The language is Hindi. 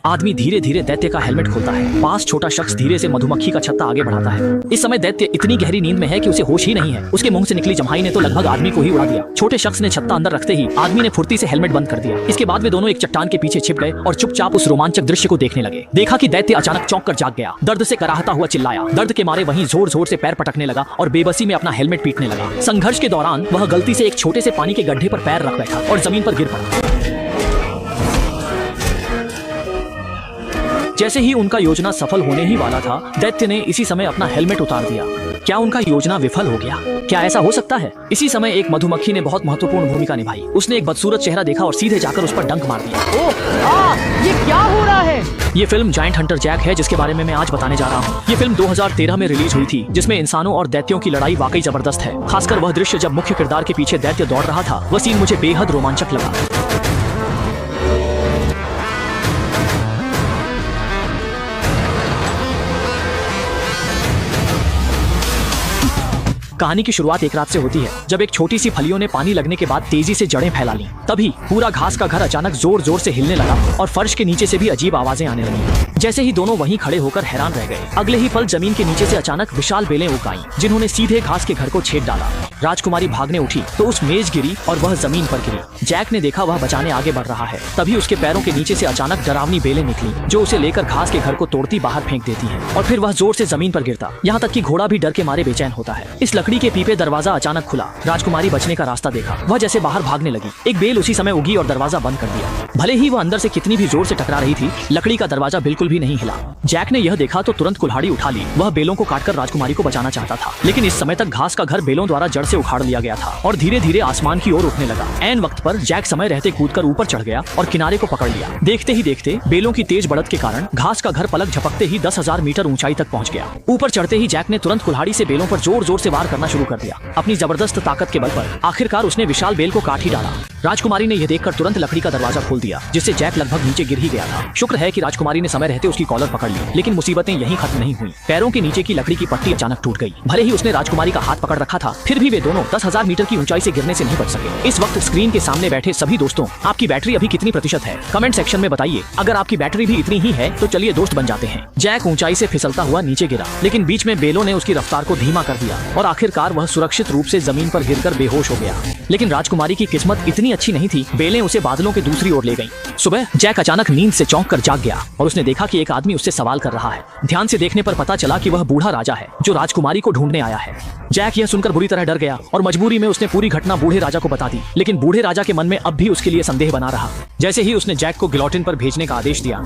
आदमी धीरे धीरे दैत्य का हेलमेट खोलता है। पास छोटा शख्स धीरे से मधुमक्खी का छत्ता आगे बढ़ाता है। इस समय दैत्य इतनी गहरी नींद में है कि उसे होश ही नहीं है। उसके मुंह से निकली जम्हाई ने तो लगभग आदमी को ही उड़ा दिया। छोटे शख्स ने छत्ता अंदर रखते ही आदमी ने फुर्ती से हेलमेट बंद कर दिया। इसके बाद वे दोनों एक चट्टान के पीछे छिप गए और चुपचाप उस रोमांचक दृश्य को देखने लगे। देखा कि दैत्य अचानक चौंक कर जाग गया, दर्द से कराहता हुआ चिल्लाया। दर्द के मारे वहीं जोर जोर से पैर पटकने लगा और बेबसी में अपना हेलमेट पीटने लगा। संघर्ष के दौरान वह गलती से एक छोटे से पानी के गड्ढे पर पैर रख बैठा और जमीन पर गिर पड़ा। जैसे ही उनका योजना सफल होने ही वाला था, दैत्य ने इसी समय अपना हेलमेट उतार दिया। क्या उनका योजना विफल हो गया? क्या ऐसा हो सकता है? इसी समय एक मधुमक्खी ने बहुत महत्वपूर्ण भूमिका निभाई। उसने एक बदसूरत चेहरा देखा और सीधे जाकर उस पर डंक मार दिया। ये क्या हो रहा है? ये फिल्म जायंट हंटर जैक है, जिसके बारे में मैं आज बताने जा रहा हूँ। ये फिल्म 2013 में रिलीज हुई थी, जिसमें इंसानों और दैत्यों की लड़ाई वाकई जबरदस्त है। खासकर वह दृश्य जब मुख्य किरदार के पीछे दैत्य दौड़ रहा था, वह सीन मुझे बेहद रोमांचक लगा। कहानी की शुरुआत एक रात से होती है, जब एक छोटी सी फलियों ने पानी लगने के बाद तेजी से जड़ें फैला लीं। तभी पूरा घास का घर अचानक जोर जोर से हिलने लगा और फर्श के नीचे से भी अजीब आवाजें आने लगी। जैसे ही दोनों वहीं खड़े होकर हैरान रह गए, अगले ही पल जमीन के नीचे से अचानक विशाल बेलें उग आईं, जिन्होंने सीधे घास के घर को छेद डाला। राजकुमारी भागने उठी तो उस मेज गिरी और वह जमीन पर गिरी। जैक ने देखा वह बचाने आगे बढ़ रहा है, तभी उसके पैरों के नीचे से अचानक डरावनी बेलें निकली, जो उसे लेकर घास के घर को तोड़ती बाहर फेंक देती हैं। और फिर वह जोर से जमीन पर गिरता, यहाँ तक कि घोड़ा भी डर के मारे बेचैन होता है। इस लकड़ी के पीपे दरवाजा अचानक खुला। राजकुमारी बचने का रास्ता देखा, वह जैसे बाहर भागने लगी। एक बेल उसी समय उगी और दरवाजा बंद कर दिया। भले ही वह अंदर से कितनी भी जोर से टकरा रही थी, लकड़ी का दरवाजा बिल्कुल भी नहीं हिला। जैक ने यह देखा तो तुरंत कुल्हाड़ी उठा ली। वह बेलों को काटकर राजकुमारी को बचाना चाहता था, लेकिन इस समय तक घास का घर बेलों द्वारा जड़ से उखाड़ लिया गया था और धीरे धीरे आसमान की ओर उठने लगा। ऐन वक्त पर जैक समय रहते कूदकर ऊपर चढ़ गया और किनारे को पकड़ लिया। देखते ही देखते बेलों की तेज बढ़त के कारण घास का घर पलक झपकते ही 10,000 मीटर ऊंचाई तक पहुंच गया। ऊपर चढ़ते ही जैक ने तुरंत कुल्हाड़ी से बेलों पर जोर जोर से वार करना शुरू कर दिया। अपनी जबरदस्त ताकत के बल पर आखिरकार उसने विशाल बेल को काट ही डाला। राजकुमारी ने यह देखकर तुरंत लकड़ी का दरवाजा खोल दिया, जिससे जैक लगभग नीचे गिर ही गया था। शुक्र है कि राजकुमारी ने समय रहते उसकी कॉलर पकड़ ली, लेकिन मुसीबतें यहीं खत्म नहीं हुई। पैरों के नीचे की लकड़ी की पट्टी अचानक टूट गई। भले ही उसने राजकुमारी का हाथ पकड़ रखा था, फिर भी वे दोनों 10,000 मीटर की ऊंचाई से गिरने से नहीं बच सके। इस वक्त स्क्रीन के सामने बैठे सभी दोस्तों, आपकी बैटरी अभी कितनी प्रतिशत है? कमेंट सेक्शन में बताइए। अगर आपकी बैटरी भी इतनी ही है तो चलिए दोस्त बन जाते हैं। जैक ऊंचाई से फिसलता हुआ नीचे गिरा, लेकिन बीच में बेलों ने उसकी रफ्तार को धीमा कर दिया और आखिरकार वह सुरक्षित रूप से जमीन पर गिरकर बेहोश हो गया। लेकिन राजकुमारी की किस्मत इतनी अच्छी नहीं थी, बेलें उसे बादलों के दूसरी ओर ले गईं। सुबह जैक अचानक नींद से चौंक कर जाग गया और उसने देखा कि एक आदमी उससे सवाल कर रहा है। ध्यान से देखने पर पता चला कि वह बूढ़ा राजा है, जो राजकुमारी को ढूंढने आया है। जैक यह सुनकर बुरी तरह डर गया और मजबूरी में उसने पूरी घटना बूढ़े राजा को बता दी। लेकिन बूढ़े राजा के मन में अब भी उसके लिए संदेह बना रहा। जैसे ही उसने जैक को गिलोटिन पर भेजने का आदेश दिया,